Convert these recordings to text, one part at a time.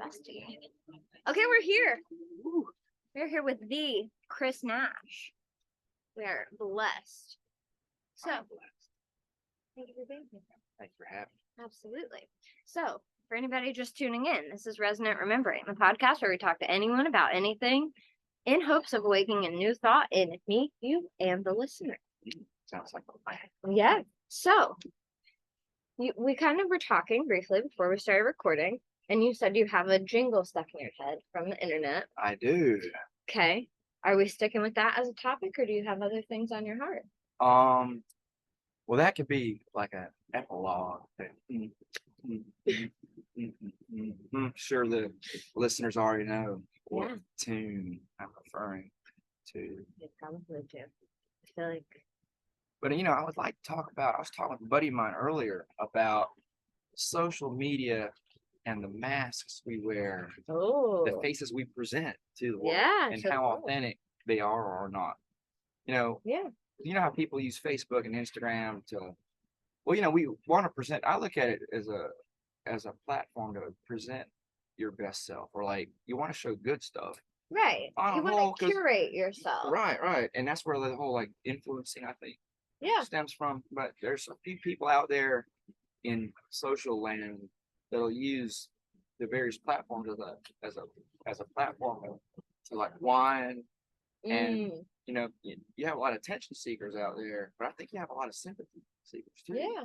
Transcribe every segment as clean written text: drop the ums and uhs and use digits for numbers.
Bestie. Okay, we're here. Ooh. We're here with the Chris Nash. We are blessed. So, thank you for being here. Thanks for having me. Absolutely. So, for anybody just tuning in, this is Resonant Remembering, the podcast where we talk to anyone about anything in hopes of awakening a new thought in me, you, and the listener. Sounds like a plan. Yeah. So, we kind of were talking briefly before we started recording, and you said you have a jingle stuck in your head from the internet. I do. Okay. Are we sticking with that as a topic, or do you have other things on your heart? Well, that could be like an epilogue. I'm sure the listeners already know what tune I'm referring to. You probably do. I feel like. But I would like to talk about. I was talking with a buddy of mine earlier about social media and the masks we wear, the faces we present to the world, and how authentic they are or are not. You know how people use Facebook and Instagram to, we want to present. I look at it as a platform to present your best self, or like you want to show good stuff. Right. You want to curate yourself. Right. And that's where the whole like influencing, I think, stems from. But there's a few people out there in social land that'll use the various platforms as a platform to like whine. And you have a lot of attention seekers out there, but I think you have a lot of sympathy seekers too. Yeah.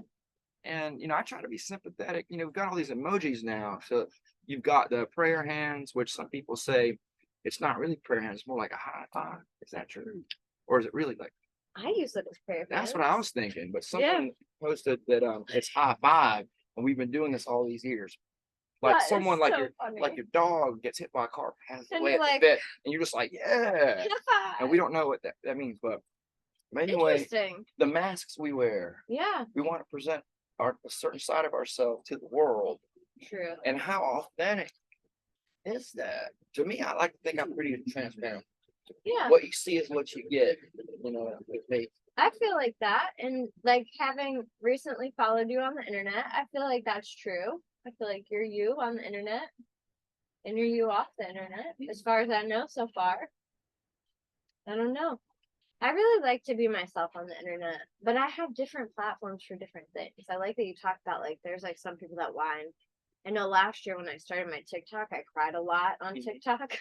And I try to be sympathetic. We've got all these emojis now. So you've got the prayer hands, which some people say it's not really prayer hands, it's more like a high five. Is that true? Or is it really like I use it as prayer hands. That's what I was thinking. But someone posted that it's high five, and we've been doing this all these years. Like that someone like your funny. Like your dog gets hit by a car, passes away at the vet, and you're just like, yeah. And we don't know what that means, but anyway, the masks we wear. Yeah. We want to present a certain side of ourselves to the world. True. And how authentic is that? To me, I like to think I'm pretty transparent. Yeah. What you see is what you get. With me. I feel like that, and like having recently followed you on the internet, I feel like that's true. I feel like you're you on the internet, and you're you off the internet, as far as I know so far. I don't know. I really like to be myself on the internet, but I have different platforms for different things. I like that you talked about, like, there's like some people that whine. I know last year when I started my TikTok, I cried a lot on TikTok.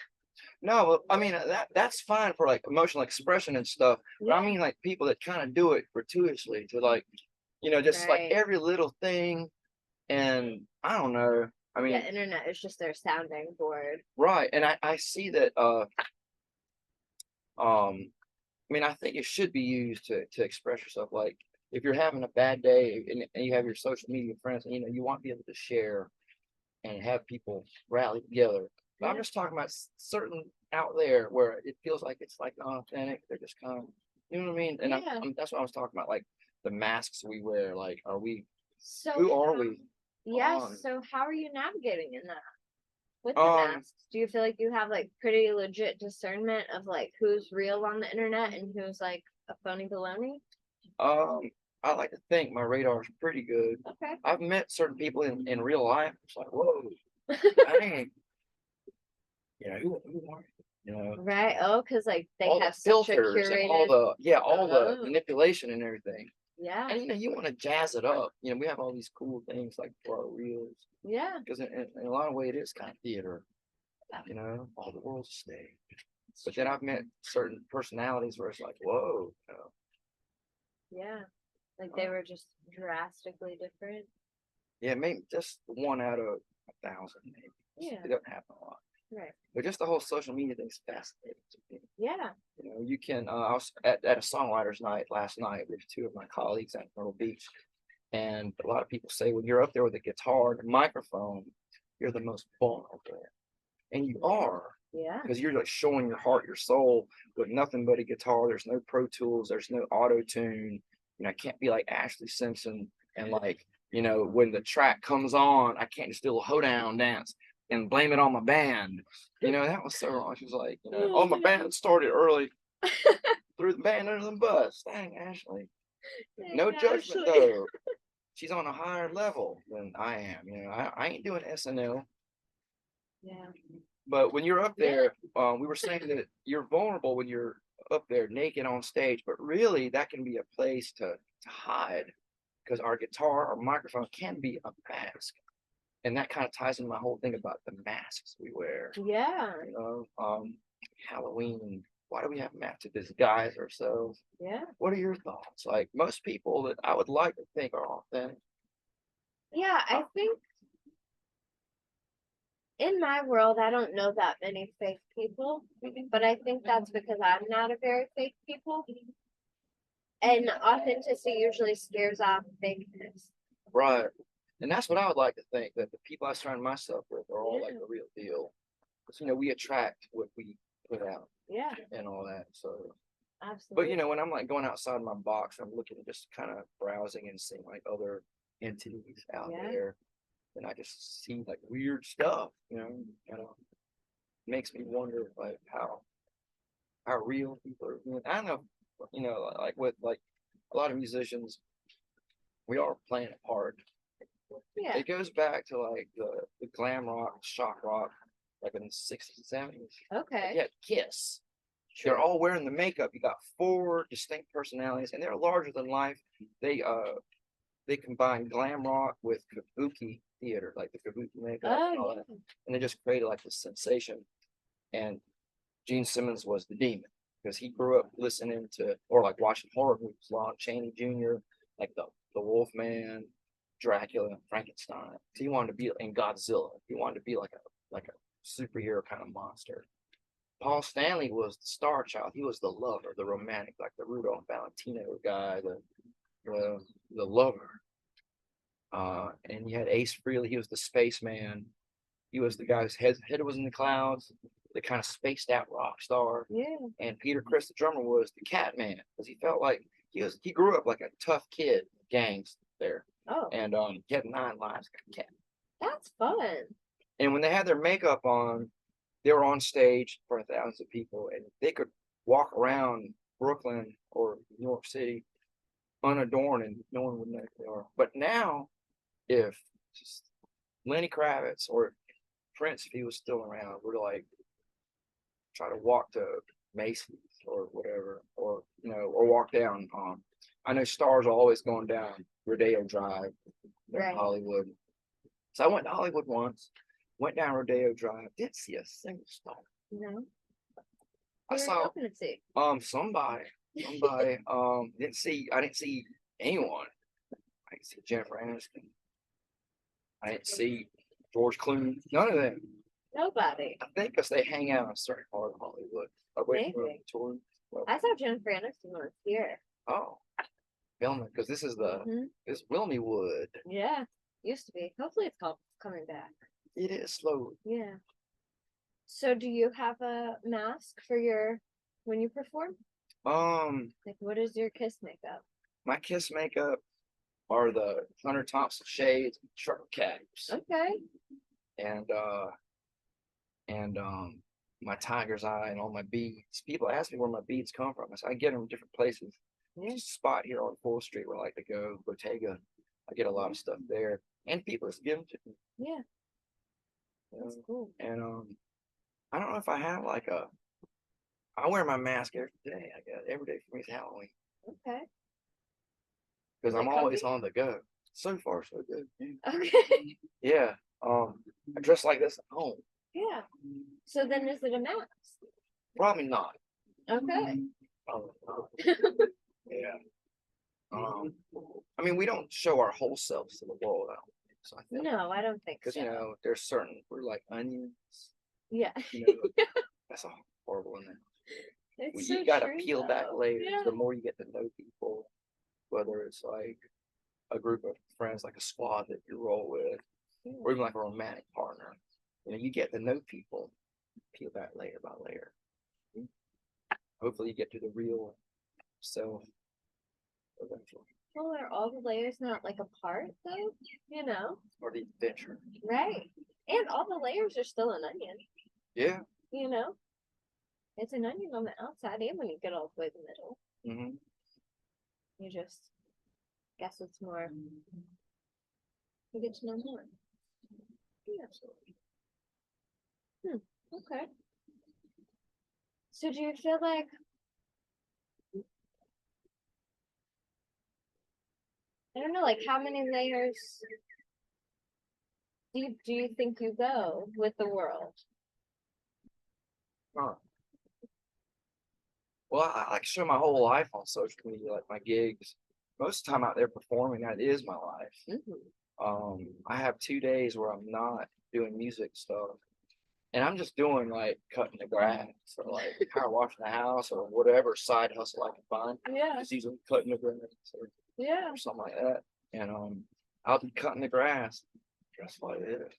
No, I mean that's fine for like emotional expression and stuff. But I mean like people that kind of do it gratuitously to like, just like every little thing. And I don't know. I mean, the internet is just their sounding board. Right. And I see that I mean, I think it should be used to express yourself. Like if you're having a bad day and you have your social media friends, and you want to be able to share and have people rally together. But I'm just talking about certain out there where it feels like it's like authentic. They're just kind of, you know what I mean? And that's what I was talking about, like the masks we wear. Like, who are we? Yes. So how are you navigating in that with the masks? Do you feel like you have like pretty legit discernment of like who's real on the internet and who's like a phony baloney? I like to think my radar is pretty good. Okay. I've met certain people in real life. It's like, whoa, dang. Who are you? Right. Oh, because like they all have the such a filters curated. And all the manipulation and everything. Yeah. And you want to jazz it up. We have all these cool things like for our reels. Yeah. Because in a lot of ways it is kind of theater. All the world's a stage. But then I've met certain personalities where it's like, whoa. Yeah. Like they were just drastically different. Yeah, maybe just one out of 1,000, maybe. Yeah. It doesn't happen a lot. Right. But just the whole social media thing is fascinating to me. Yeah. You can. I was at a songwriters night last night with two of my colleagues at Myrtle Beach, and a lot of people say when you're up there with a guitar and a microphone, you're the most vulnerable, and you are. Yeah. Because you're like showing your heart, your soul with nothing but a guitar. There's no Pro Tools. There's no auto tune. I can't be like Ashley Simpson and like when the track comes on, I can't just do a hoedown dance and blame it on my band. That was so wrong. She was like, my band started early. Threw the band under the bus. Dang, Ashley. No judgment though. She's on a higher level than I am. I ain't doing SNL. Yeah. But when you're up there, we were saying that you're vulnerable when you're up there naked on stage, but really that can be a place to hide because our guitar or microphone can be a mask. And that kind of ties into my whole thing about the masks we wear. Yeah. Halloween. Why do we have masks to disguise ourselves? Yeah. What are your thoughts? Like most people that I would like to think are authentic. Yeah, I think in my world, I don't know that many fake people, but I think that's because I'm not a very fake people. And authenticity usually scares off fakeness. Right. And that's what I would like to think, that the people I surround myself with are all like the real deal. Because, we attract what we put out. Yeah. And all that. So, absolutely. But, when I'm like going outside my box, I'm looking at just kind of browsing and seeing like other entities out there. And I just see like weird stuff, makes me wonder like how real people are. I don't know, like with like a lot of musicians, we are playing a part. Yeah. It goes back to like the glam rock, shock rock, like in the 60s and 70s. Okay. Like, yeah, Kiss. Sure. They're all wearing the makeup. You got 4 distinct personalities, and they're larger than life. They combine glam rock with kabuki theater, like the kabuki makeup and all that, and they just created like this sensation. And Gene Simmons was the demon because he grew up listening to or like watching horror movies, Lon Chaney Jr., like the Wolfman, Dracula, Frankenstein. He wanted to be in Godzilla. He wanted to be like a superhero kind of monster. Paul Stanley was the star child. He was the lover, the romantic, like the Rudolph Valentino guy, the lover. And you had Ace Frehley. He was the spaceman. He was the guy whose head was in the clouds, the kind of spaced out rock star. Yeah. And Peter Criss, the drummer, was the cat man because he felt like he grew up like a tough kid, gangs there. Oh. And he had 9 lives, like a cat. That's fun. And when they had their makeup on, they were on stage in front of thousands of people, and they could walk around Brooklyn or New York City unadorned, and no one would know who they are. But now, if just Lenny Kravitz or Prince, if he was still around, would like try to walk to Macy's or whatever, or or walk down. I know stars are always going down Rodeo Drive in Hollywood. So I went to Hollywood once, went down Rodeo Drive, didn't see a single star. No. I saw somebody. I didn't see anyone. I didn't see Jennifer Aniston. I didn't see George Clooney. None of them. Nobody. I think because they hang out in a certain part of Hollywood. Maybe. I saw Jennifer Aniston once here. Oh, filming because this is this Wilmy Wood. Yeah, used to be. Hopefully, it's coming back. It is slowly. Yeah. So, do you have a mask for when you perform? Like, what is your Kiss makeup? My Kiss makeup are the Hunter Thompson shades, trucker caps. Okay. And my tiger's eye and all my beads. People ask me where my beads come from. I get them from different places. There's a spot here on 4th Street where I like to go, Bottega. I get a lot of stuff there, and people just give them to me. Yeah. That's cool. And I don't know if I have like I wear my mask every day. I guess every day for me is Halloween. Okay. Because I'm always on the go. So far, so good. Yeah. Okay. Yeah. I dress like this at home. Yeah. So then, is it a mask? Probably not. Okay. Yeah. I mean, we don't show our whole selves to the world. So I think. No, I don't think so. Because there's certain we're like onions. Yeah. That's a horrible one. You gotta peel back layers. Yeah. The more you get to know people, whether it's like a group of friends, like a squad that you roll with, or even like a romantic partner, you get to know people, peel back layer by layer. Hopefully, you get to the real self eventually. Well, are all the layers not like apart though? Or the adventure. Right. And all the layers are still an onion. Yeah. It's an onion on the outside and when you get all the way to the middle. Mm-hmm. You just guess it's more. You get to know more. Yeah. Okay. So do you feel like, I don't know, like how many layers deep do you think you go with the world? Huh. Well, I like to show my whole life on social media, like my gigs. Most of the time out there performing, that is my life. I have 2 days where I'm not doing music stuff. And I'm just doing like cutting the grass or like power washing the house or whatever side hustle I can find. Yeah. Just usually cutting the grass Yeah. or something like that. And I'll be cutting the grass just like this.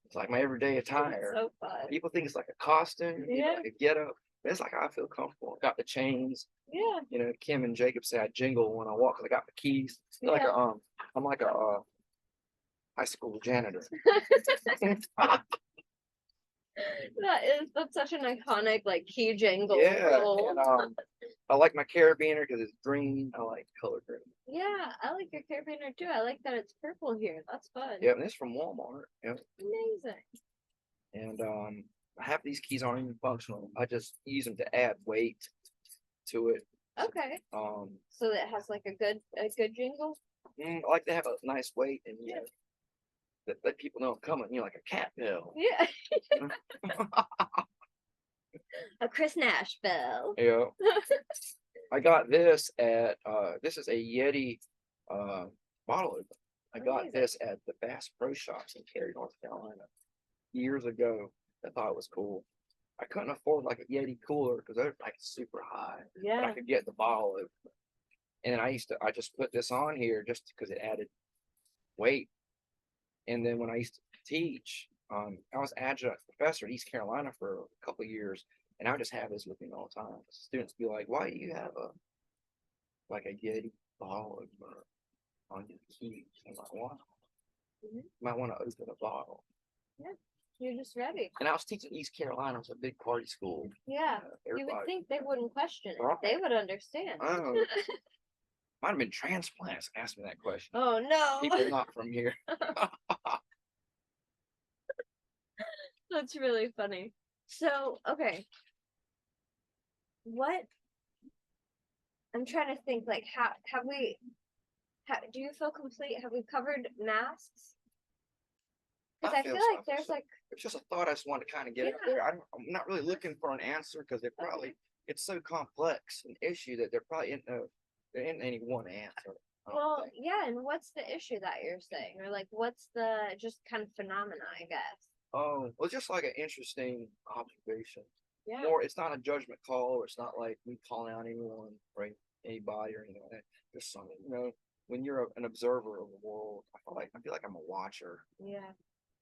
It's like my everyday attire. So fun. People think it's like a costume, Yeah. like a getup. It's like I feel comfortable. Got the chains. Yeah. You know, Kim and Jacob say I jingle when I walk 'cause I got the keys. I feel like I'm like a high school janitor. That's such an iconic like key jingle. Yeah, role. and I like my carabiner because it's green. I like color green. Yeah, I like your carabiner too. I like that it's purple here. That's fun. Yeah, and this from Walmart. Yeah, Amazing. and half these keys aren't even functional. I just use them to add weight to it. Okay. Um, So that has like a good jingle. I like to have a nice weight and you know, let people know I'm coming. You know, like a cat bell. Yeah. A Chris Nash bell. Yeah. I got this at this is a Yeti bottle opener. I got Amazing. this at the Bass Pro Shops in Cary, North Carolina, years ago. I thought it was cool. I couldn't afford like a Yeti cooler because they're like super high. But Yeah. I could get the bottle opener. And I just put this on here just because it added weight. And then when I used to teach, I was adjunct professor at East Carolina for a couple of years, and I would just have this with me all the time. Students be like, "Why do you have a Yeti bottle opener on your keys?" I'm like, "Why? You might want to open a bottle." Yeah. You're just ready. And I was teaching East Carolina. It was a big party school. Yeah. You would think they wouldn't question it. Right. They would understand. Oh, might have been transplants asked me that question. Oh no. People not from here. That's really funny. So, okay. What I'm trying to think like how do you feel complete? Have we covered masks? Because I feel like there's like it's just a thought I just want to kind of get out there. I'm not really looking for an answer because it's so complex an issue that there isn't any one answer. Well, yeah, and what's the issue that you're saying? Or like what's the just kind of phenomena, I guess? Oh, well, just like an interesting observation. Yeah. More, it's not a judgment call, or it's not like me calling out anyone or anybody or anything like that. Just something, you know, when you're an observer of the world, I feel like I'm a watcher. Yeah.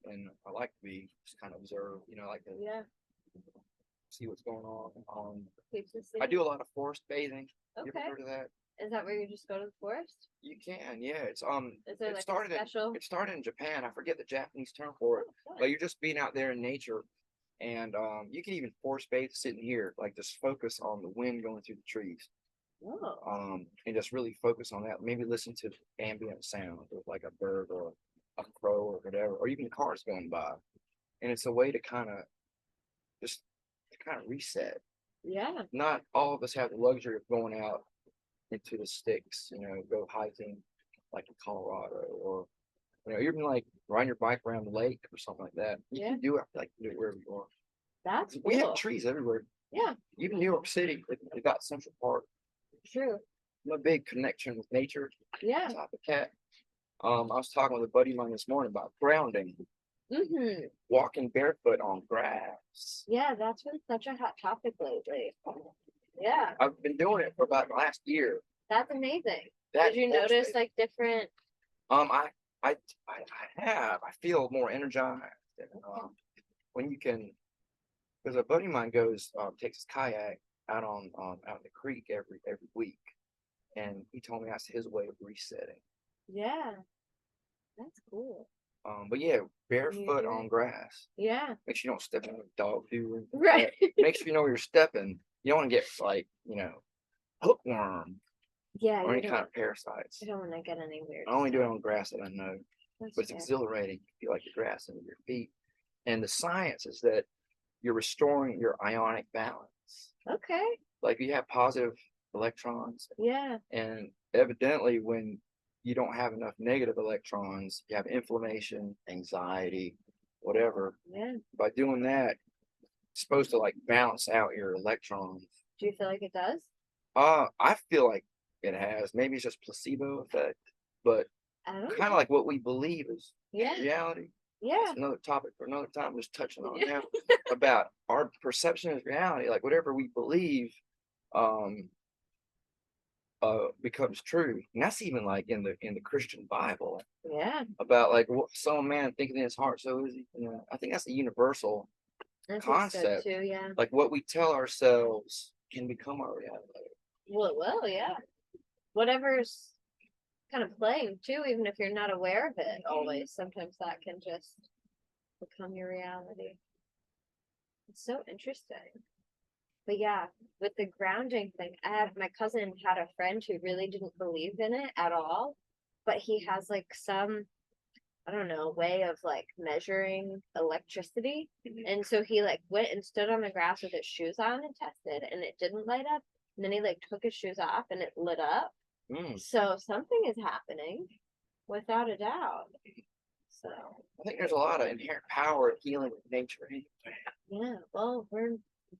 And I like to be just kind of observe, you know, like to see what's going on. I do a lot of forest bathing. Okay. You ever heard of that? Is that where you just go to the forest? You can, yeah. It's Is there it like started a special? it started in Japan. I forget the Japanese term for it, but you're just being out there in nature, and you can even forest bathe sitting here, like just focus on the wind going through the trees. Oh. And just really focus on that. Maybe listen to ambient sound of like a bird or a crow or whatever, or even cars going by. And it's a way to kind of reset. Yeah. Not all of us have the luxury of going out into the sticks, you know, go hiking like in Colorado, or you know, even like riding your bike around the lake or something like that. You can do it like do it wherever you are. That's We cool. have trees everywhere. Yeah. Even New York City, they got Central Park. True. I'm a big connection with nature. Yeah. Type of cat. I was talking with a buddy of mine this morning about grounding. Walking barefoot on grass. Yeah, that's been such a hot topic lately. Yeah. I've been doing it for about the last year. That's amazing. Did you notice like different? I have. I feel more energized. And, when you can, because a buddy of mine takes his kayak out on out in the creek every week, and he told me that's his way of resetting. Yeah, that's cool. But yeah, barefoot on grass. Yeah. Make sure you don't step in with dog poo. Right. Make sure you know where you're stepping. You don't want to get like, you know, hookworm. Yeah. Or any kind of parasites. You don't want to get any weird. I only do it on grass that I know. That's but it's exhilarating. You feel like the grass under your feet. And the science is that you're restoring your ionic balance. Okay. Like you have positive electrons, Yeah. and evidently when you don't have enough negative electrons, you have inflammation, anxiety, whatever. Yeah. By doing that, it's supposed to like balance out your electrons. Do you feel like it does? I feel like it has. Maybe it's just placebo effect, but I don't kind of know. like what we believe is Yeah. reality. Yeah. That's another topic for another time. Just touching on now about our perception of reality. Like whatever we believe, um, becomes true, and that's even like in the Christian Bible Yeah. about like what some man thinking in his heart, so is he. You know, I think that's a universal I think so concept. too. Yeah. Like what we tell ourselves can become our reality. Well, yeah. Whatever's kind of playing too, even if you're not aware of it always, sometimes that can just become your reality. It's so interesting. But yeah, with the grounding thing, my cousin had a friend who really didn't believe in it at all, but he has like some, I don't know, way of like measuring electricity. And so he like went and stood on the grass with his shoes on and tested, and it didn't light up. And then he like took his shoes off and it lit up. So something is happening without a doubt. So I think there's a lot of inherent power in healing with nature. yeah, well,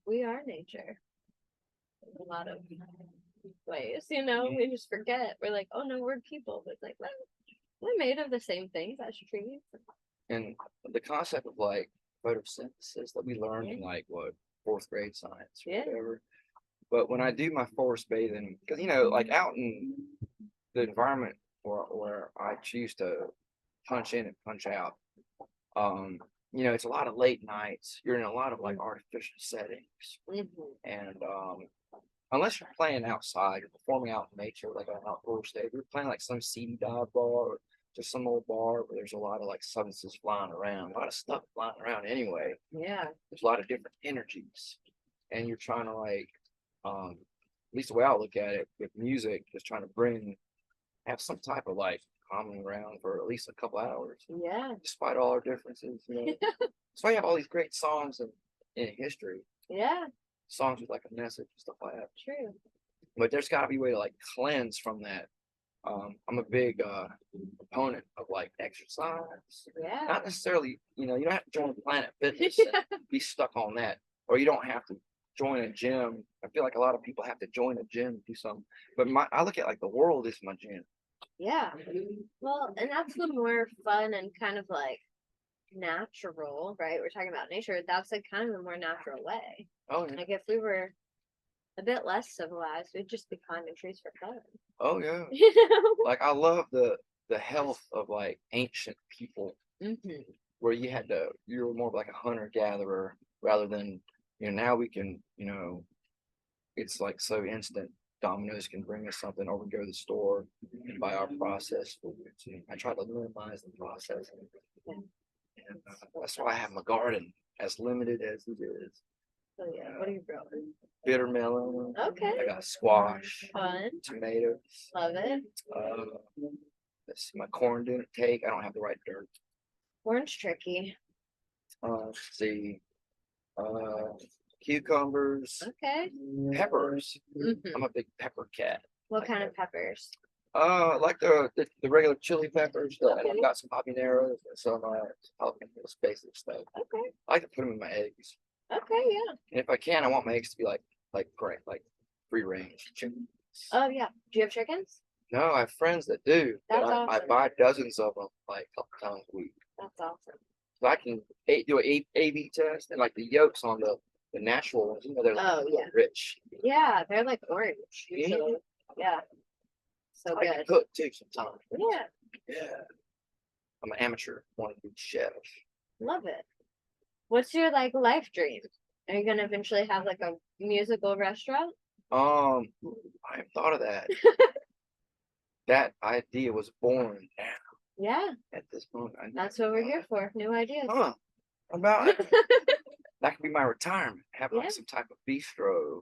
we are nature in a lot of ways, we just forget. We're like, oh no, we're people, but it's like, well, we're made of the same things as trees. And the concept of like photosynthesis that we learned in like what fourth grade science or whatever. But when I do my forest bathing, because like out in the environment where I choose to punch in and punch out, it's a lot of late nights. You're in a lot of like artificial settings, and unless you're playing outside, you're performing out in nature, like an outdoor stage. You're playing like some seedy dive bar or just some old bar where there's a lot of like substances flying around, a lot of stuff flying around anyway. Yeah. There's a lot of different energies, and you're trying to like, at least the way I look at it with music, just trying to have some type of like calming around for at least a couple hours. Yeah. Despite all our differences, So I have all these great songs in history. Yeah. Songs with like a message and stuff like that. True. But there's got to be a way to like cleanse from that. I'm a big proponent of like exercise. Yeah. Not necessarily, you don't have to join Planet Fitness and be stuck on that, or you don't have to join a gym. I feel like a lot of people have to join a gym to do something. But I look at like the world is my gym. Yeah. Well, and that's the more fun and kind of like natural, right? We're talking about nature. That's like kind of the more natural way. Oh yeah. Like if we were a bit less civilized, we'd just be climbing trees for fun. Oh yeah. Like I love the health of like ancient people, where you were more of like a hunter gatherer rather than now we can it's like so instant. Domino's can bring us something, or we go to the store and buy our processed foods. I try to minimize the process, and that's why I have my garden as limited as it is. Oh yeah, what are you growing? Bitter melon. Okay. I got squash. Fun. Tomatoes. Love it. Let's see, my corn didn't take. I don't have the right dirt. Corn's tricky. Let's see. Cucumbers. Okay. Peppers. I'm a big pepper cat. What kind of peppers? Like the regular chili peppers. I've got some habaneros and some jalapenos, basic stuff. Okay. I like to put them in my eggs. Okay, yeah. And if I can, I want my eggs to be like free range chicken. Oh yeah. Do you have chickens? No, I have friends that do. That's I awesome. buy dozens of them like a couple times a week. That's awesome. So I can do a A/B test, and like the yolks on the natural ones, they're like rich. Yeah, they're like orange usually. Yeah. So I good. can cook too sometimes. Yeah. Yeah. I'm an amateur, want to be chef. Love it. What's your like life dream? Are you gonna eventually have like a musical restaurant? I haven't thought of that. That idea was born now. Yeah. At this moment. That's what we're here for. New ideas. Huh. About it. That could be my retirement. Have like some type of bistro.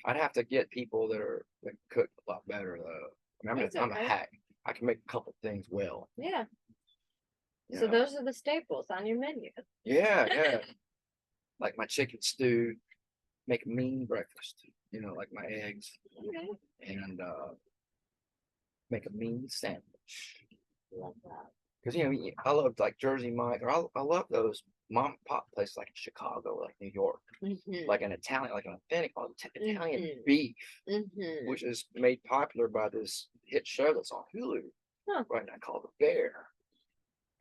I'd have to get people that cook a lot better though. I mean, I'm a hack. I can make a couple things well. Yeah. So those are the staples on your menu. Yeah. Like my chicken stew, make a mean breakfast, like my eggs. Okay. And make a mean sandwich. Love that. Because I love like Jersey Mike, or I love those mom and pop places like in Chicago, like New York, like an Italian, like an authentic Italian beef, which is made popular by this hit show that's on Hulu right now called The Bear.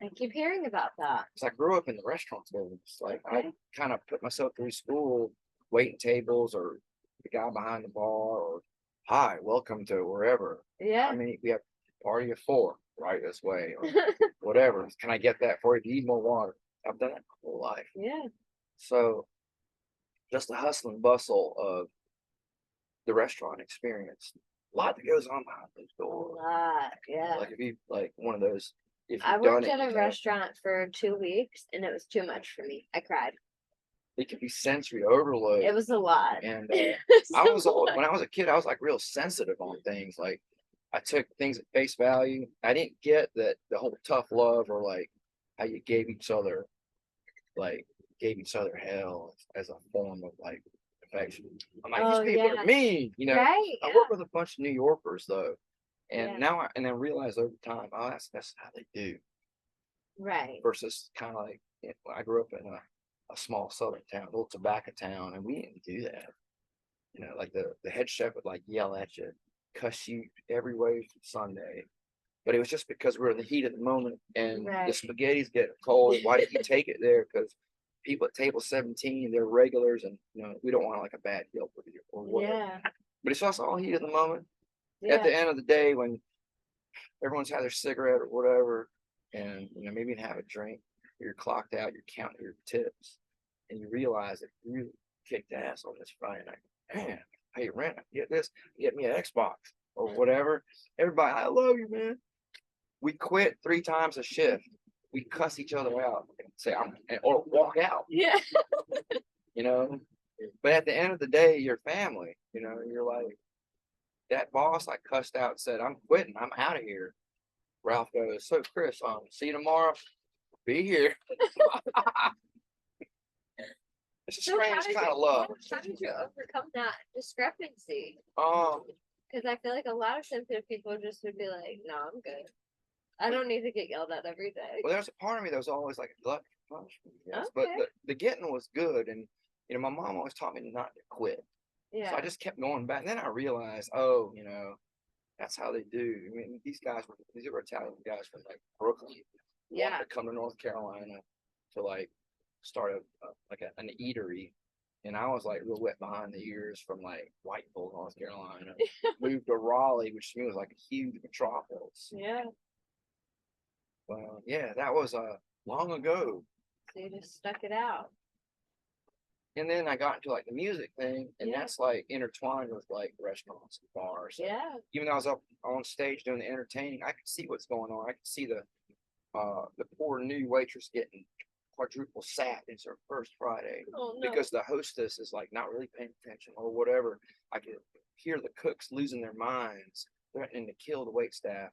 I keep hearing about that. Because I grew up in the restaurants business. Like I kind of put myself through school, waiting tables, or the guy behind the bar, or hi, welcome to wherever. Yeah. I mean, we have a party of 4 right this way, or whatever. Can I get that for you? Do you need more water? I've done that my whole life. Yeah. So just the hustle and bustle of the restaurant experience. A lot that goes on behind those doors. A lot, yeah. Like if you like one of those. I worked at a restaurant for 2 weeks and it was too much for me. I cried. It could be sensory overload. It was a lot. And when I was a kid, I was like real sensitive on things. Like I took things at face value. I didn't get that the whole tough love or like how you gave each other hell as a form of like affection. I'm like, these people are mean, Right. I work with a bunch of New Yorkers though. And now I realize over time, that's how they do. Right. Versus kind of like, I grew up in a small southern town, a little tobacco town, and we didn't do that. Like the head chef would like yell at you, cuss you every way Sunday. But it was just because we're in the heat of the moment and the spaghetti's getting cold. Why did you take it there? Because people at table 17, they're regulars, and we don't want like a bad deal with you or whatever. Yeah. But it's also all heat of the moment. Yeah. At the end of the day, when everyone's had their cigarette or whatever, and maybe have a drink, you're clocked out, you're counting your tips, and you realize that you really kicked ass on this Friday night. Man, pay rent, get this, get me an Xbox or whatever. Everybody, I love you, man. We quit 3 times a shift. We cuss each other out and say, or walk out. Yeah. But at the end of the day, you're family. You're like, that boss I cussed out and said, I'm quitting, I'm out of here. Ralph goes, so Chris, see you tomorrow. Be here. It's a strange kind of love. How did you overcome that discrepancy? Because I feel like a lot of sensitive people just would be like, no, I'm good. I don't need to get yelled at every day. Well, there's a part of me that was always like a glutton for punishment. Yes. Okay. But the getting was good. And, my mom always taught me not to quit. Yeah. So I just kept going back. And then I realized, that's how they do. I mean, these were Italian guys from like Brooklyn. Yeah. To come to North Carolina to like start an eatery. And I was like real wet behind the ears from like Whiteville, North Carolina. Moved to Raleigh, which to me was like a huge metropolis. Yeah. Well, yeah, that was long ago. So you just stuck it out. And then I got into like the music thing, and that's like intertwined with like restaurants and bars. Yeah. Even though I was up on stage doing the entertaining, I could see what's going on. I could see the poor new waitress getting quadruple sat. It's her first Friday because the hostess is like not really paying attention or whatever. I could hear the cooks losing their minds, threatening to kill the wait staff.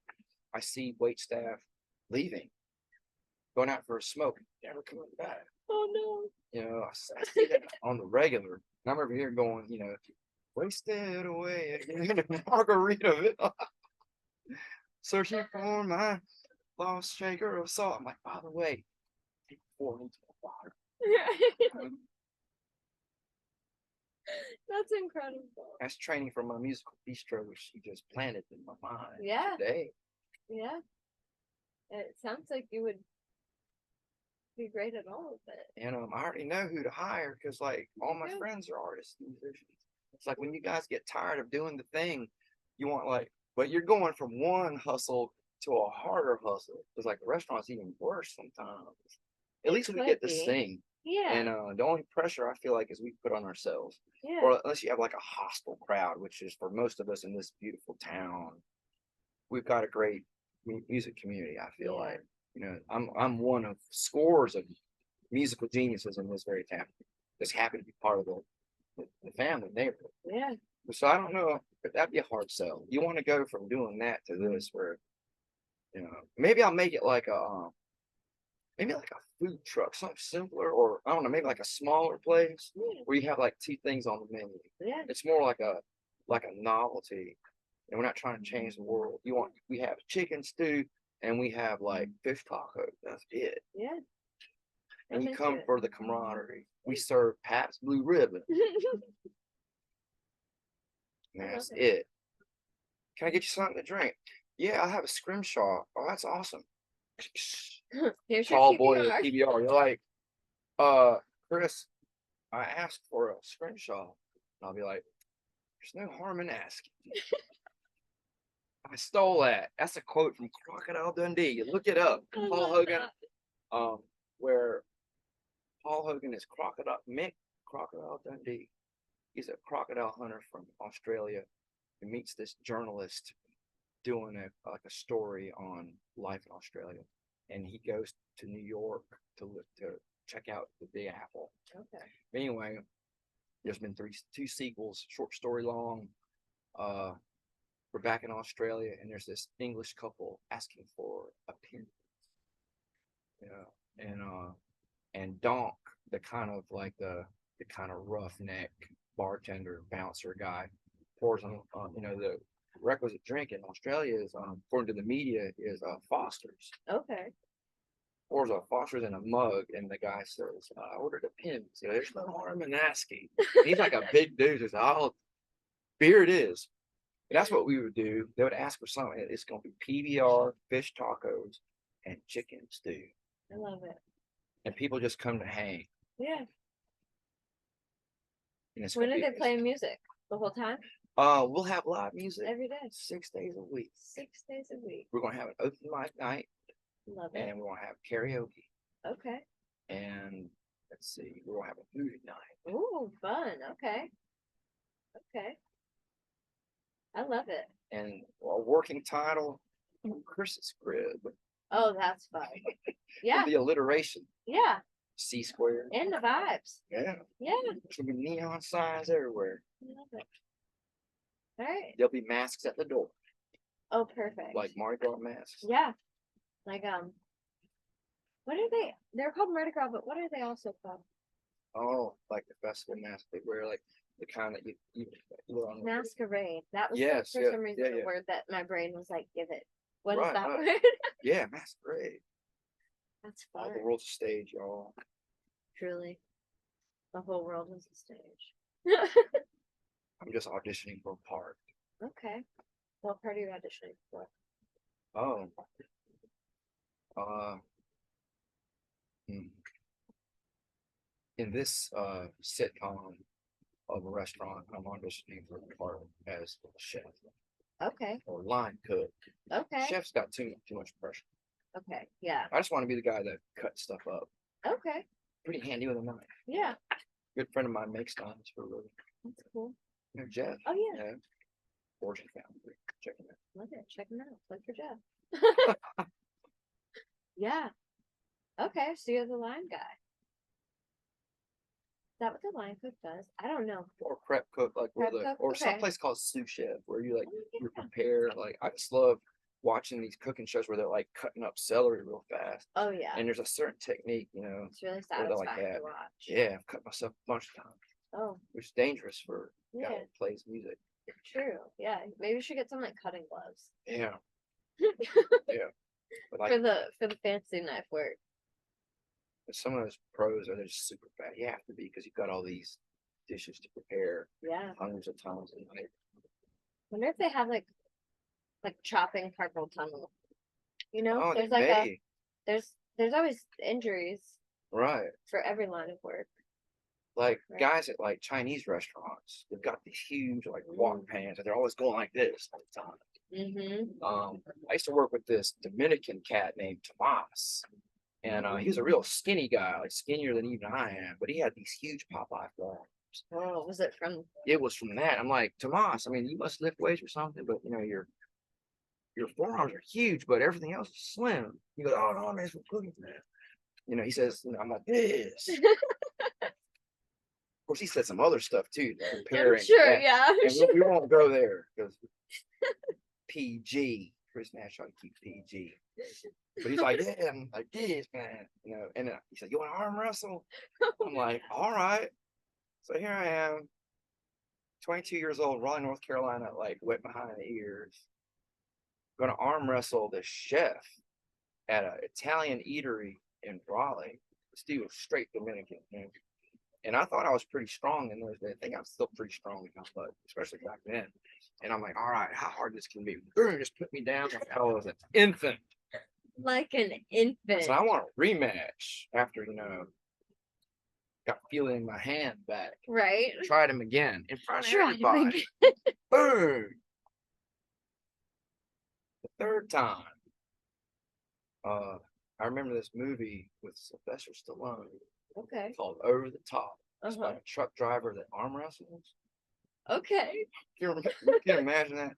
I see wait staff leaving, going out for a smoke, never coming back. Oh no. I see that on the regular. And I'm over here going, wasted away again in Margaritaville. Searching for my lost shaker of salt. I'm like, by the way, take 4 into the water. That's incredible. That's training from my musical bistro, which she just planted in my mind today. Yeah. It sounds like you would be great at all of it. And I already know who to hire because like all my friends are artists and musicians. It's like when you guys get tired of doing the thing, you want but you're going from one hustle to a harder hustle. It's like the restaurant's even worse sometimes. At least we get to sing. Yeah. And the only pressure I feel like is we put on ourselves. Yeah. Or unless you have like a hostile crowd, which is for most of us in this beautiful town, we've got a great music community. I feel like I'm one of scores of musical geniuses in this very town. Just happy to be part of the family neighborhood. Yeah. So I don't know, but that'd be a hard sell. You want to go from doing that to this, where maybe I'll make it like maybe like a food truck, something simpler, or I don't know, maybe like a smaller place where you have like two things on the menu. Yeah. It's more like a novelty, and we're not trying to change the world. We have chicken stew and we have like fish tacos. That's it. Yeah. And you come for the camaraderie. We serve Pabst Blue Ribbon. And that's it. Can I get you something to drink? Yeah, I have a scrimshaw. Oh, that's awesome. Here's your Tall boy at PBR. PBR. You're like, Chris, I asked for a scrimshaw. And I'll be like, there's no harm in asking. I stole that. That's a quote from Crocodile Dundee. Look it up. Paul Hogan, where Paul Hogan is Mick Crocodile Dundee. He's a crocodile hunter from Australia. He meets this journalist doing a story on life in Australia, and he goes to New York to check out the Big Apple. Okay. But anyway, there's been two sequels, short story long. We're back in Australia, and there's this English couple asking for a pin. And Donk, the kind of roughneck bartender bouncer guy, pours on the requisite drink in Australia is according to the media is Foster's. Okay. Pours a Foster's in a mug, and the guy says, I ordered a pin. So there's no harm in asking. He's like a big dude. Says, "Oh, beer it is." And that's what we would do. They would ask for something. It's going to be PBR, fish tacos, and chicken stew. I love it. And people just come to hang. Yeah. And when are they playing music? The whole time? We'll have live music every day. 6 days a week. 6 days a week. We're gonna have an open mic night. Love it. And we're gonna have karaoke. Okay. And let's see, we're gonna have a movie night. Ooh, fun. Okay. Okay. I love it. And our working title, Chris's Crib. Oh, that's fun. Yeah. The alliteration. Yeah. C squared. And the vibes. Yeah. Yeah. There's gonna be neon signs everywhere. I love it. All right. There'll be masks at the door. Oh, perfect. Like Mardi Gras masks. Yeah. Like what are they? They're called Mardi Gras, but what are they also called? Oh, like the festival mask they wear, like the kind that you wear on Masquerade. That was yes, for some reason the word that my brain was like, give it. What is that word? Yeah, masquerade. That's fun. All the world's a stage, y'all. Truly. The whole world is a stage. I'm just auditioning for a part. Okay. What part are you auditioning for? Oh. In this sitcom of a restaurant, I'm auditioning for a part as a chef. Okay. Or line cook. Okay. Chef's got too much pressure. Okay. Yeah. I just want to be the guy that cuts stuff up. Okay. Pretty handy with a knife. Yeah. Good friend of mine makes knives for a living. That's cool. You know, Jeff. Oh yeah. Fortune Foundry. Check him out. Love it. Check him out. Look for Jeff. Yeah. Okay. So you're the line guy. Is that what the line cook does? I don't know. Or prep cook, like or someplace called sous chef, where you you prepare. Like I just love watching these cooking shows where they're like cutting up celery real fast. Oh yeah. And there's a certain technique, It's really satisfying to watch. Yeah, I've cut myself a bunch of times. Oh. Which is dangerous for a guy that plays music. True. Yeah. Maybe we should get some like cutting gloves. Yeah. Yeah. But for the fancy knife work. Some of those pros are just super fast. You have to be because you've got all these dishes to prepare. Yeah. Hundreds of times a night. Wonder if they have like chopping carpal tunnel. You know, oh, there's like there's always injuries. Right. For every line of work. Like guys at like Chinese restaurants, they've got these huge like wok pans, and they're always going like this all the time. Mm-hmm. I used to work with this Dominican cat named Tomas, and he was a real skinny guy, like skinnier than even I am, but he had these huge Popeye forearms. Oh, was it from? It was from that. I'm like, Tomas, I mean, you must lift weights or something, but your forearms are huge, but everything else is slim. He goes, oh no, man, we're cooking for that. He says, I'm like this. Of course, he said some other stuff too. I'm sure, yeah. We won't go there because PG. Chris Nash ought to keep PG. But he's like, yeah, I'm like this, man, and he said, you want to arm wrestle? I'm like, all right. So here I am, 22 years old, Raleigh, North Carolina, like wet behind the ears, going to arm wrestle the chef at an Italian eatery in Raleigh. This dude was straight Dominican, man. And I thought I was pretty strong in those days. I think I'm still pretty strong in but especially back then. And I'm like, all right, how hard this can be. Boom, just put me down like I was an infant. Like an infant. So I want a rematch after, got feeling my hand back. Right. Tried him again in front of everybody. Boom. The third time. I remember this movie with Sylvester Stallone. Okay. Called Over the Top. It's about a truck driver that arm wrestles. Okay. Can you imagine that?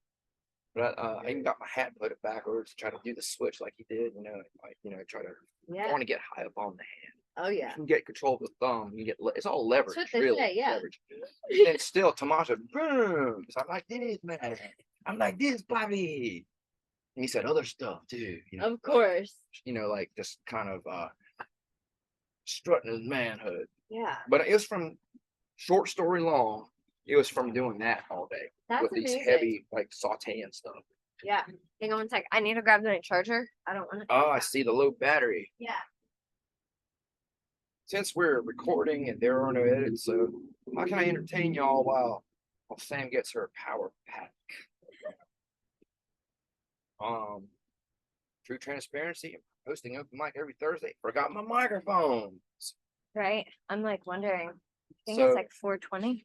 But I even got my hat put it backwards to try to do the switch like he did, try to I want to get high up on the hand. Oh yeah. You can get control of the thumb. You get it's all leverage. That's what they really, say, yeah. leverage. And still Tomato, boom. So I'm like this, man. I'm like this, Bobby. And he said other stuff too. Of course. Like just kind of strutting his manhood. Yeah. But it was from short story long. It was from doing that all day. That's with amazing. These heavy like sauteing stuff. Yeah. Hang on one sec. I need to grab the charger. I don't want to. Oh, I see the low battery. Yeah. Since we're recording and there are no edits, so how can I entertain y'all while Sam gets her power pack? True transparency. I'm hosting open mic every Thursday. Forgot my microphone. Right. I'm like wondering. I think So- it's like 4:20.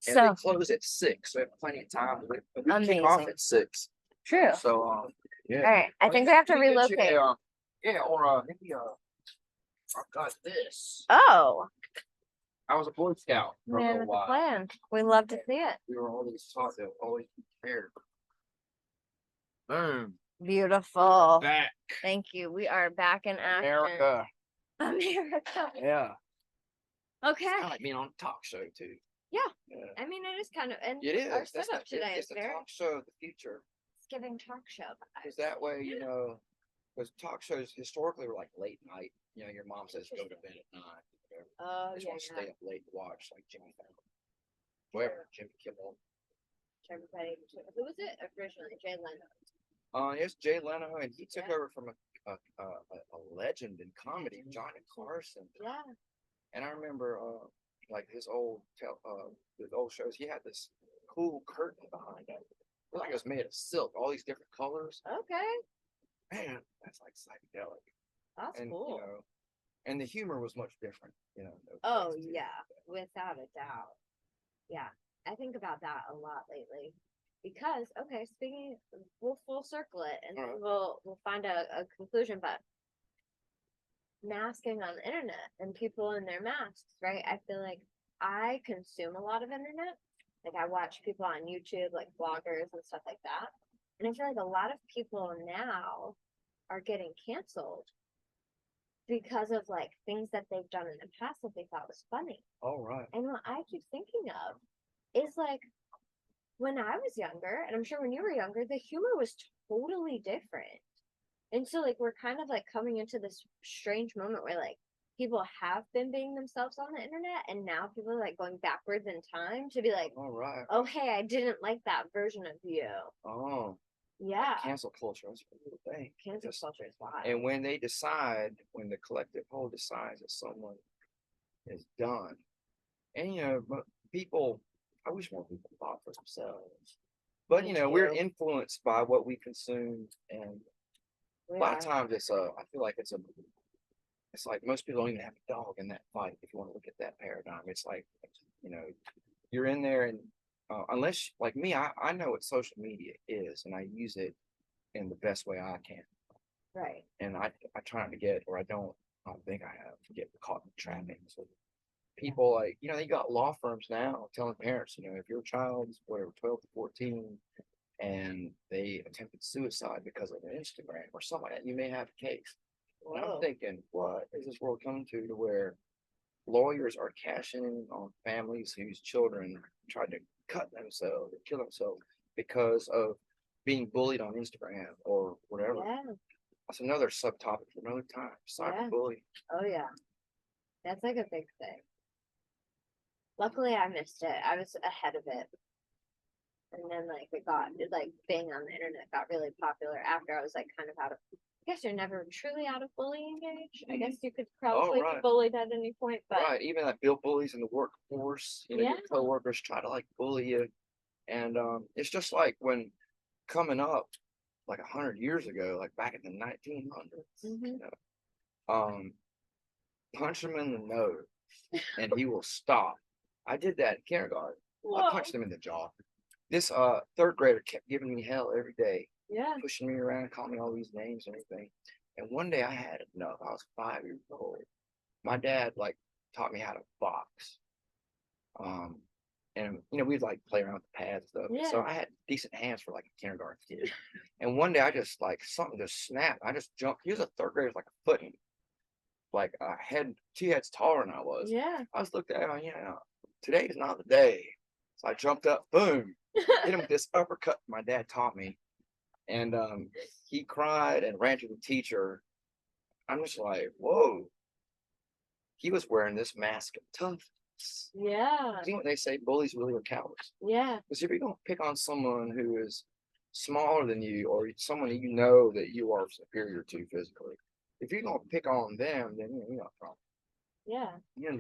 And So they close at 6, so we have plenty of time. But we kick off Amazing. at 6. true. So yeah. All right. I think we have to Let me get you relocate. maybe I've got this. Oh, I was a Boy Scout for a man, little with the while. plan. We love to see it. We were always taught to always be prepared. Boom. Beautiful. Back. Thank you. We are back in action. America. America. Yeah. Okay. It's kind of like being on a talk show too. Yeah. Yeah. I mean, it is kind of, and It is. our That's setup today it's is the very talk show of the future. it's giving talk show Because vibes. that way, because talk shows historically were like late night. Your mom says go to bed at 9. Oh, Just yeah, want to yeah. stay up late and watch like Jimmy Fallon. Whoever, Jimmy Kimmel. Everybody, who was it originally? Jay Leno. It's Jay Leno, and he took over from a legend in comedy, Johnny Carson. Yeah. And I remember like his old shows. He had this cool curtain behind it. It was like it was made of silk, all these different colors. Okay. Man, that's like psychedelic. That's And cool. and the humor was much different. Oh yeah, without a doubt. Yeah, I think about that a lot lately. Because speaking, we'll full circle it and Alright. we'll find a conclusion. But masking on the internet and people in their masks, right? I feel like I consume a lot of internet. Like I watch people on YouTube, like bloggers and stuff like that. And I feel like a lot of people now are getting canceled because of like things that they've done in the past that they thought was funny. All right. And what I keep thinking of is like when I was younger, and I'm sure when you were younger, the humor was totally different. And so like we're kind of like coming into this strange moment where like people have been being themselves on the internet and now people are like going backwards in time to be like, All right. oh hey, I didn't like that version of you. Oh. Yeah. Cancel culture. That's a real thing. Cancel culture is wild. And when the collective whole decides that someone is done, and but people, I wish more people thought for themselves. But Me we're too. influenced by what we consume, and a lot of times I feel like it's like most people don't even have a dog in that fight. If you want to look at that paradigm, it's like you're in there, and unless like me, I know what social media is, and I use it in the best way I can. Right. And I try not to get, or I don't think I have to get caught in trappings. So people like, they got law firms now telling parents, if your child's whatever 12 to 14 and they attempted suicide because of an Instagram or something like that, you may have a case. And I'm thinking, what is this world coming to where lawyers are cashing in on families whose children tried to cut themselves or kill themselves because of being bullied on Instagram or whatever. Yeah. That's another subtopic for another time. Yeah. Cyberbullying. Oh yeah, that's like a big thing. Luckily, I missed it. I was ahead of it. And then like being on the internet got really popular after I was like kind of out of. I guess you're never truly out of bullying age. I guess you could probably be bullied at any point, but Right, even like bill bullies in the workforce, you know, your coworkers try to like bully you, and it's just like when coming up like 100 years ago, like back in the 1900s, you know, punch him in the nose and he will stop. I did that in kindergarten. I punched him in the jaw. This third grader kept giving me hell every day, pushing me around, calling me all these names and everything. And one day I had enough. I was 5 years old. My dad like taught me how to box. And you know, we'd like play around with the pads and stuff. Yeah. So I had decent hands for like a kindergarten kid. And one day I just like something just snapped. I just jumped. He was a third grader, like a foot, like a head, 2 heads taller than I was. Yeah. I was looked at him, you know, today is not the day. So I jumped up, boom, hit him with this uppercut my dad taught me. And he cried and ran to the teacher. I'm just like, whoa. He was wearing this mask of toughness. Yeah. You know what they say? Bullies really are cowards. Yeah. Because if you're going to pick on someone who is smaller than you or someone that you know that you are superior to physically, if you're going to pick on them, then you know a problem. Yeah. You know,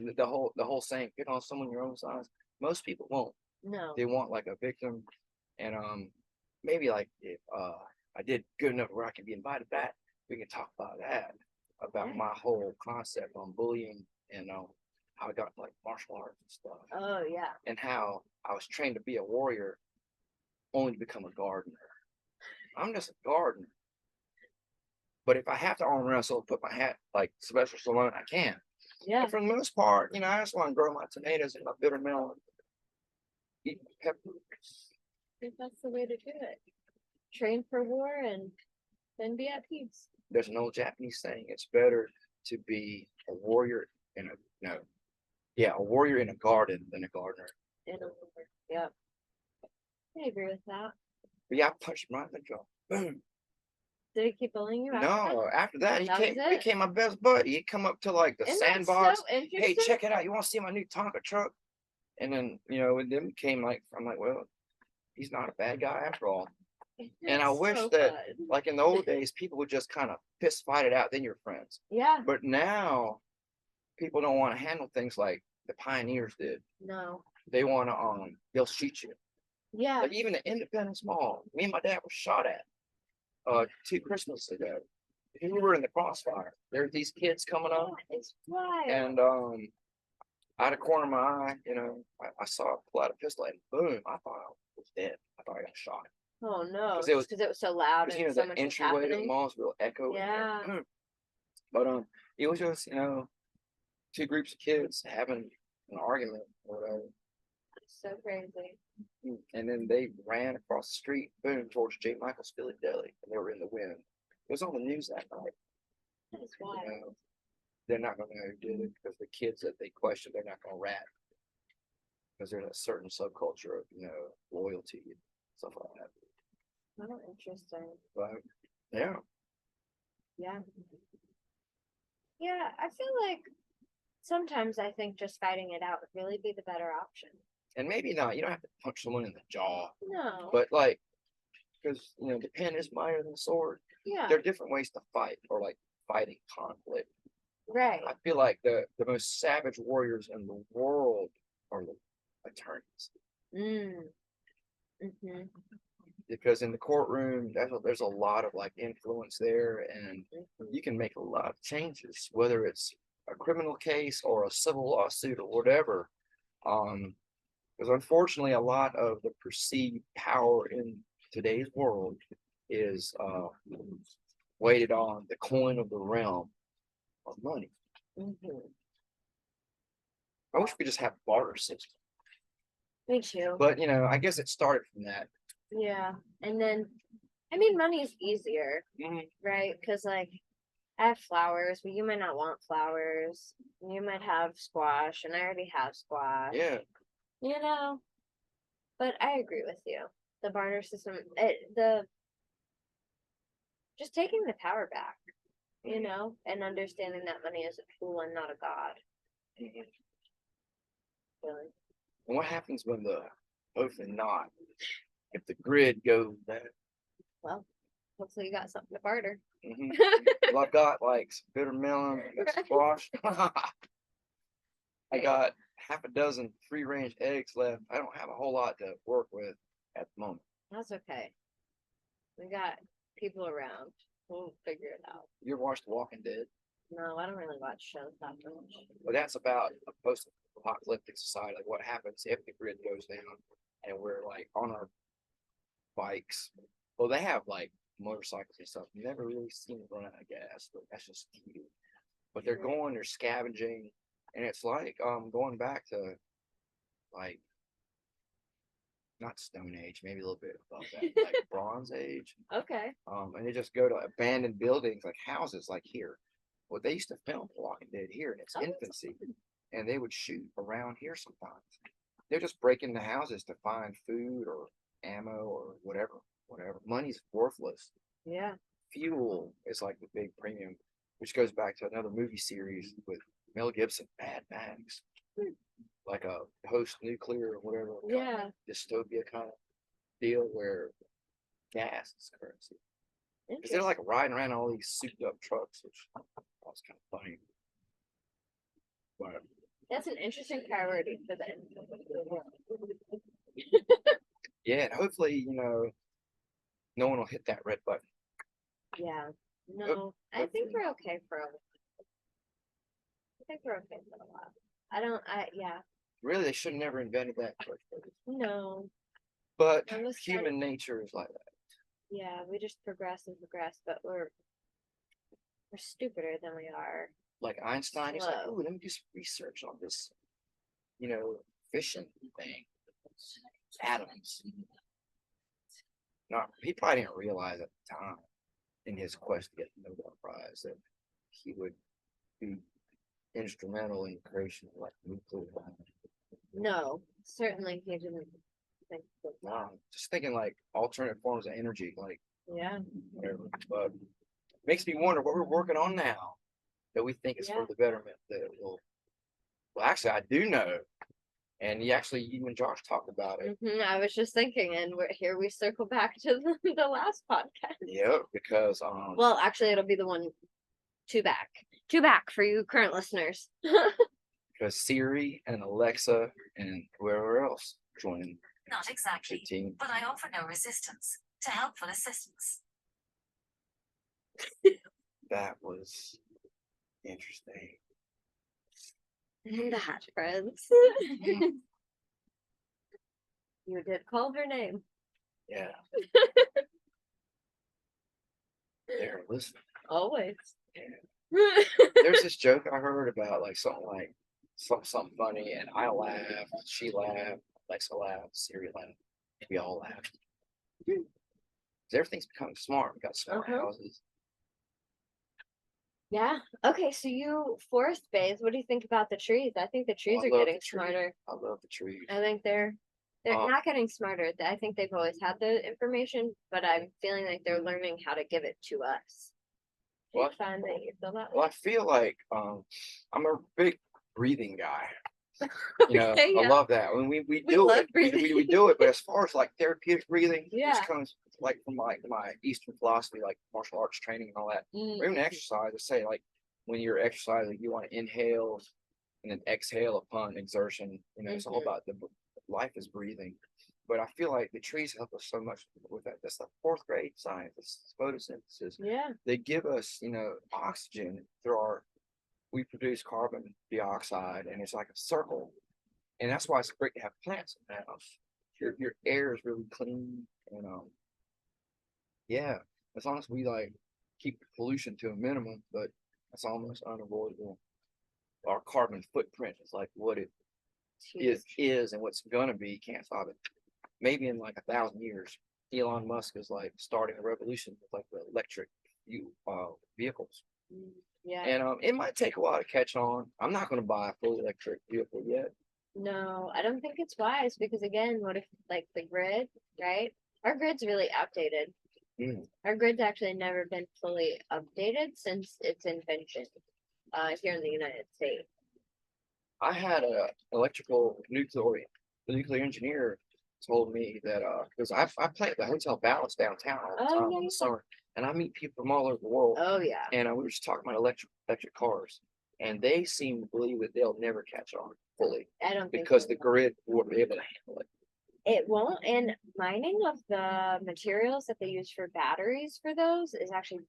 the whole saying, pick on someone your own size. Most people won't. No. They want like a victim. And maybe like if I did good enough where I can be invited back, we can talk about that, about my whole concept on bullying and how I got like martial arts and stuff. Oh yeah. And how I was trained to be a warrior only to become a gardener. I'm just a gardener. But if I have to arm wrestle, put my hat like Sylvester Stallone, I can. Yeah. But for the most part, you know, I just want to grow my tomatoes and my bitter melon, eat peppers. I think that's the way to do it. Train for war and then be at peace. There's an old Japanese saying: it's better to be a warrior in a warrior in a garden than a gardener. In a war. Yep. I agree with that. But yeah, I punched him right in the jaw. Boom. Did he keep bullying you? No, after that he became my best buddy. He'd come up to like the sandbox. So hey, check it out. You want to see my new Tonka truck? And then, you know, it then became like, I'm like, well, he's not a bad guy after all. And I wish that, like in the old days, people would just kind of fist fight it out, then you're friends. Yeah. But now, people don't want to handle things like the pioneers did. No. They want to, they'll shoot you. Yeah. Like even the Independence Mall, me and my dad were shot at 2 Christmases ago. We were in the crossfire. There's these kids coming up. It's wild. And out of the corner of my eye, you know, I saw it pull out a pistol and boom, I thought I was dead. I thought I got shot. Oh no, because it was so loud and you know, so the much was entryway to the happening. mall's real echo. Yeah. But it was just, you know, 2 groups of kids having an argument or whatever. So crazy. And then they ran across the street, boom, towards J. Michael's Philly Deli, and they were in the wind. It was on the news that night. That is wild. You know, they're not going to know who did it because the kids that they questioned, they're not going to rat because there's a certain subculture of, you know, loyalty and stuff like that. Oh, interesting. But yeah. Yeah. Yeah, I feel like sometimes I think just fighting it out would really be the better option. And maybe not. You don't have to punch someone in the jaw. No. But like, because you know, the pen is mightier than the sword. Yeah. There are different ways to fight or like fighting conflict. Right. I feel like the most savage warriors in the world are the attorneys. Mm-hmm. Because in the courtroom, there's a lot of like influence there, and you can make a lot of changes, whether it's a criminal case or a civil lawsuit or whatever. Because unfortunately, a lot of the perceived power in today's world is weighted on the coin of the realm of money. I wish we just have a barter system. Me too. But you know, I guess it started from that. Yeah, and then, I mean, money is easier, right? Because like, I have flowers, but you might not want flowers. You might have squash, and I already have squash. Yeah. You know, but I agree with you. The barter system, just taking the power back, you know, and understanding that money is a tool and not a god. Mhm. Really. And what happens when hopefully not, if the grid goes bad? Well, hopefully you got something to barter. Mm-hmm. Well, I've got like some bitter melon, I got squash. I got half a dozen free-range eggs left. I don't have a whole lot to work with at the moment. That's okay. We got people around. We'll figure it out. You ever watched The Walking Dead? No, I don't really watch shows that much. Well, that's about a post-apocalyptic society. Like what happens if the grid goes down and we're like on our bikes. Well, they have like motorcycles and stuff. You never really seen them run out of gas, but that's just TV. But they're scavenging, and it's like going back to like not Stone Age, maybe a little bit above that, like Bronze Age. Okay. And they just go to abandoned buildings like houses, like here. Well, they used to film The Walking Dead here in its infancy, and they would shoot around here sometimes. They're just breaking the houses to find food or ammo or whatever. Money's worthless. Yeah. Fuel is like the big premium, which goes back to another movie series with Mel Gibson, Mad Max, like a post-nuclear or whatever, Yeah. dystopia kind of deal where gas is currency. Because they're Interesting. like riding around all these souped-up trucks, which was kind of funny. But That's an interesting priority for them. yeah, and hopefully, no one will hit that red button. Yeah. No, I think we're okay for a while. I think we're okay for a while. Yeah. Really, they should have never invented that. No. But human nature is like that. Yeah, we just progress and progress, but we're stupider than we are. Like Einstein, he's like, "Ooh, let me do some research on this, fission thing, atoms." He probably didn't realize at the time, in his quest to get the Nobel Prize, that he would be instrumental in the creation of like nuclear bomb. No, certainly he didn't think that. No, just thinking like alternate forms of energy, like whatever. But makes me wonder what we're working on now that we think is for the betterment. That will. Well, actually, I do know, and you and Josh talked about it. I was just thinking, and we circle back to the last podcast. Yeah, because well, actually, it'll be the one two back for you current listeners. Because Siri and Alexa and whoever else joining. Not exactly, but I offer no resistance to helpful assistance. That was interesting. And that, friends. You did call her name. Yeah. They're listening. Always. Yeah. There's this joke I heard about like something funny, and I laughed, she laughed, Alexa laughed, Siri laughed, we all laughed. Everything's becoming smart. We got smart houses. Yeah. Okay, so you forest bays, what do you think about the trees? I think the trees are getting smarter. I love the trees. I think they're not getting smarter. I think they've always had the information, but I'm feeling like they're learning how to give it to us. Do you find that you feel that way? Well, I feel like I'm a big breathing guy. I love that. When we do it, we do it. But as far as like therapeutic breathing, this comes like from my Eastern philosophy, like martial arts training and all that. Or even exercise. I say like when you're exercising, you want to inhale and then exhale upon exertion. It's all about life is breathing. But I feel like the trees help us so much with that. That's like fourth grade science. It's photosynthesis. Yeah. They give us, oxygen we produce carbon dioxide, and it's like a circle. And that's why it's great to have plants in the house. Your air is really clean, and as long as we like keep pollution to a minimum, but that's almost unavoidable. Our carbon footprint is like what it is and what's gonna be. Can't stop it. Maybe in like 1,000 years, Elon Musk is like starting a revolution with like the electric vehicles. Yeah. And it might take a while to catch on. I'm not going to buy a full electric vehicle yet. No, I don't think it's wise because again, what if like the grid, right? Our grid's really outdated. Our grid's actually never been fully updated since its invention here in the United States. I had a nuclear engineer told me that because I play at the Hotel Balance downtown all the Oh, time yeah, in yeah. the summer, and I meet people from all over the world. Oh yeah. And we were just talking about electric cars, and they seem to believe that they'll never catch on fully I don't think because so. the grid won't be able to handle it. It won't, and mining of the materials that they use for batteries for those is actually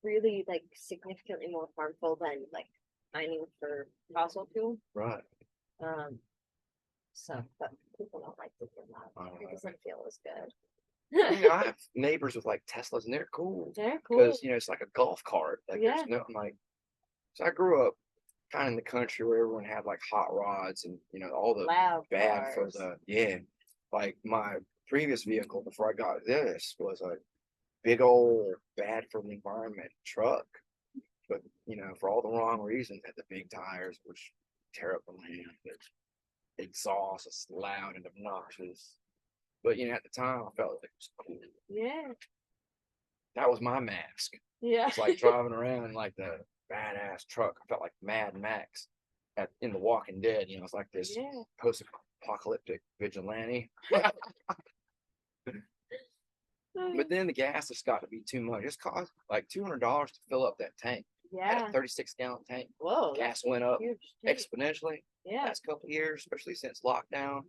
really like significantly more harmful than like mining for fossil fuel. Right. So, but people don't like to hear that. It doesn't feel as good. I have neighbors with like Teslas, and they're cool They're cool. because it's like a golf cart. Like Yeah. there's no, I'm like, so I grew up kind of in the country where everyone had like hot rods and all the Loud bad cars. for the like my previous vehicle before I got this was a big old bad for the environment truck, but for all the wrong reasons, had the big tires which tear up the land, the exhaust is loud and obnoxious, but at the time I felt like it was cool. Yeah. That was my mask. Yeah. It's like driving around in like the badass truck. I felt like Mad Max in The Walking Dead. It's like this post-apocalyptic vigilante. But then the gas has got to be too much. It's cost like $200 to fill up that tank. I had a 36-gallon tank. Whoa. Gas went up Huge tank. exponentially Yeah. last couple of years, especially since lockdown.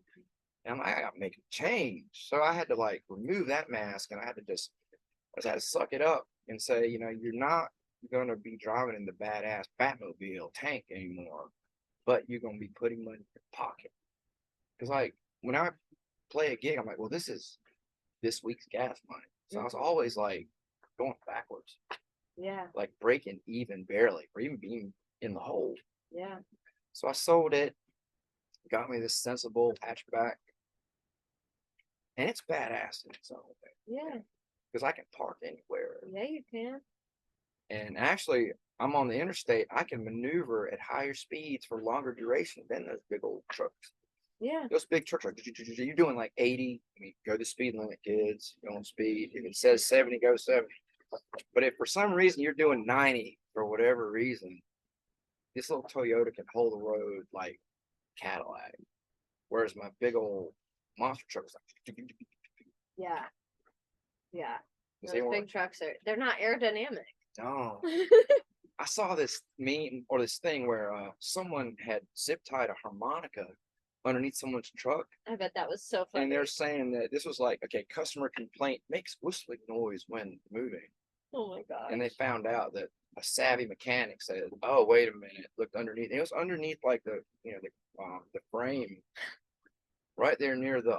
And I'm like, I got to make a change. So I had to like remove that mask, and I had to suck it up and say, you're not going to be driving in the badass Batmobile tank anymore, but you're going to be putting money in your pocket. Because like when I play a gig, I'm like, well, this is this week's gas money. So I was always like going backwards. Yeah. Like breaking even barely, or even being in the hole. Yeah. So I sold it, got me this sensible hatchback, and it's badass in its own way. Yeah. Because I can park anywhere. Yeah, you can. And actually, I'm on the interstate. I can maneuver at higher speeds for longer duration than those big old trucks. Yeah. Those big trucks, you're doing like 80. I mean, go the speed limit, kids. Go on speed. If it says 70, go 70. But if for some reason you're doing 90 for whatever reason, this little Toyota can hold the road like Cadillac. Whereas my big old monster truck is like. Yeah. Yeah. Those Those big trucks they're not aerodynamic. No. I saw this meme or this thing where someone had zip tied a harmonica underneath someone's truck. I bet that was so funny. And they're saying that this was like, okay, customer complaint makes whistling noise when moving. Oh my god. And they found out that a savvy mechanic said, oh, wait a minute, looked underneath. It was underneath like the frame right there near the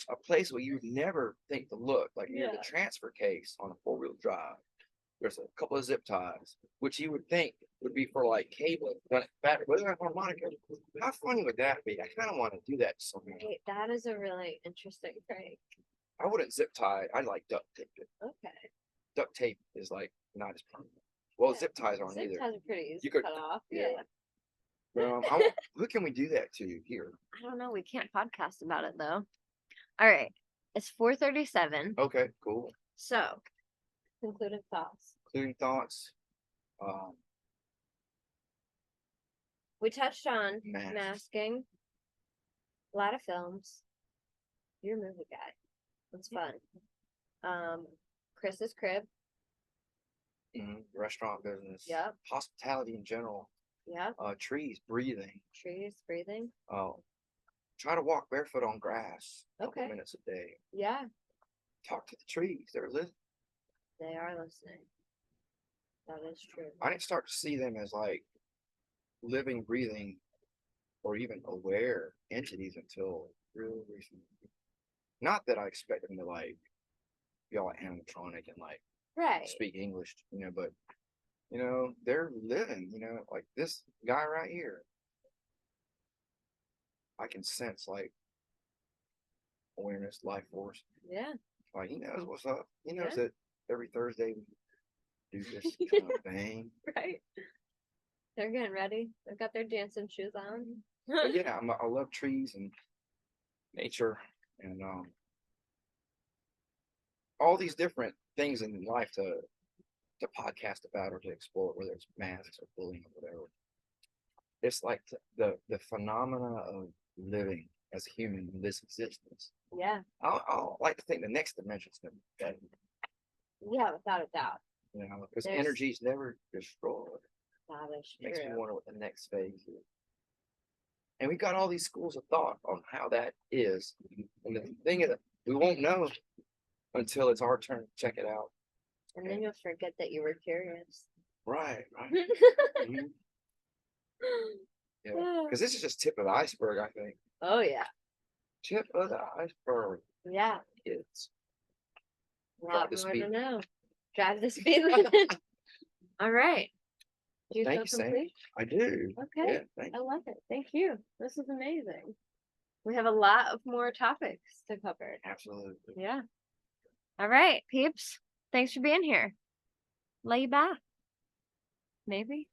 a place where you would never think to look, like near the transfer case on a 4-wheel drive. There's a couple of zip ties, which you would think would be for like cable, battery. But that harmonica, how funny would that be? I kind of want to do that to someone. Wait, that is a really interesting prank. I wouldn't zip tie. I'd like duct tape it. Okay. Duct tape is like not as permanent. Well, zip ties aren't either. Zip ties are pretty easy You to could- cut off. yeah. Yeah. Who can we do that to here? I don't know. We can't podcast about it though. All right. It's 4:37. Okay, cool. So, concluding thoughts. Including thoughts. We touched on Masks. masking. A lot of films. You're a movie guy. It's fun. Chris's crib. Restaurant business. Yep. Hospitality in general. Yep. Trees, breathing. Trees, breathing. Try to walk barefoot on grass. A couple Okay. minutes a day. Yeah, Talk to the trees. They're listening. they are listening. That is true. I didn't start to see them as like living, breathing, or even aware entities until real recently. Not that I expect them to like be all animatronic and like Right. speak English, but they're living, like this guy right here. I can sense like awareness, life force. Yeah. Like he knows what's up. He knows Yeah. that every Thursday we do this kind of thing. Right. They're getting ready. They've got their dancing shoes on. But yeah, I love trees and nature and all these different things in life to podcast about or to explore, whether it's masks or bullying or whatever. It's like the phenomena of living as a human in this existence. Yeah. I'll like to think the next dimension's gonna be better. Yeah, without a doubt. You know, because There's- energy's never destroyed. That is Makes me true. wonder what the next phase is. And we got all these schools of thought on how that is. And the thing is, we won't know until it's our turn to check it out. And then you'll forget that you were curious. Right, right. Mhm. Yeah, because this is just tip of the iceberg, I think. Oh yeah. Tip of the iceberg, Yeah. kids. A Drive lot the more speed. to know. Drive the speed limit. All right. Do you Thank feel you, Sam. complete? I do. Okay. Yeah, thank I you. love it. Thank you. This is amazing. We have a lot of more topics to cover. Absolutely. Yeah. All right, peeps. Thanks for being here. Lay back. Maybe.